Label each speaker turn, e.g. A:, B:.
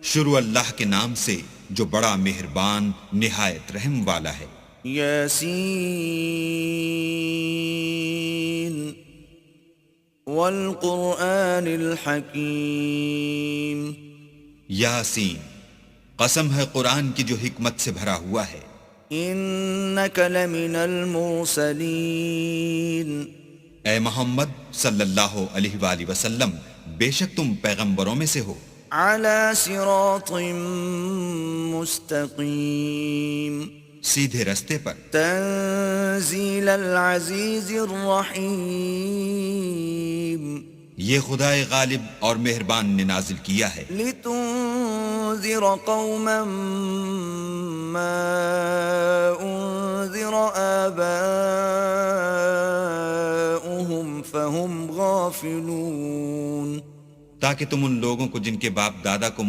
A: شروع اللہ کے نام سے جو بڑا مہربان نہایت رحم والا ہے۔
B: یاسین والقرآن الحکیم،
A: یاسین، قسم ہے قرآن کی جو حکمت سے بھرا ہوا ہے۔
B: انک لمن المرسلین،
A: اے محمد صلی اللہ علیہ وآلہ وسلم، بے شک تم پیغمبروں میں سے ہو،
B: علی صراط مستقیم،
A: سیدھے رستے پر۔
B: تنزیل العزیز الرحیم،
A: یہ خدائے غالب اور مہربان نے نازل کیا ہے،
B: لتنذر قوما ما انذر آباؤهم فهم غافلون،
A: تاکہ تم ان لوگوں کو جن کے باپ دادا کو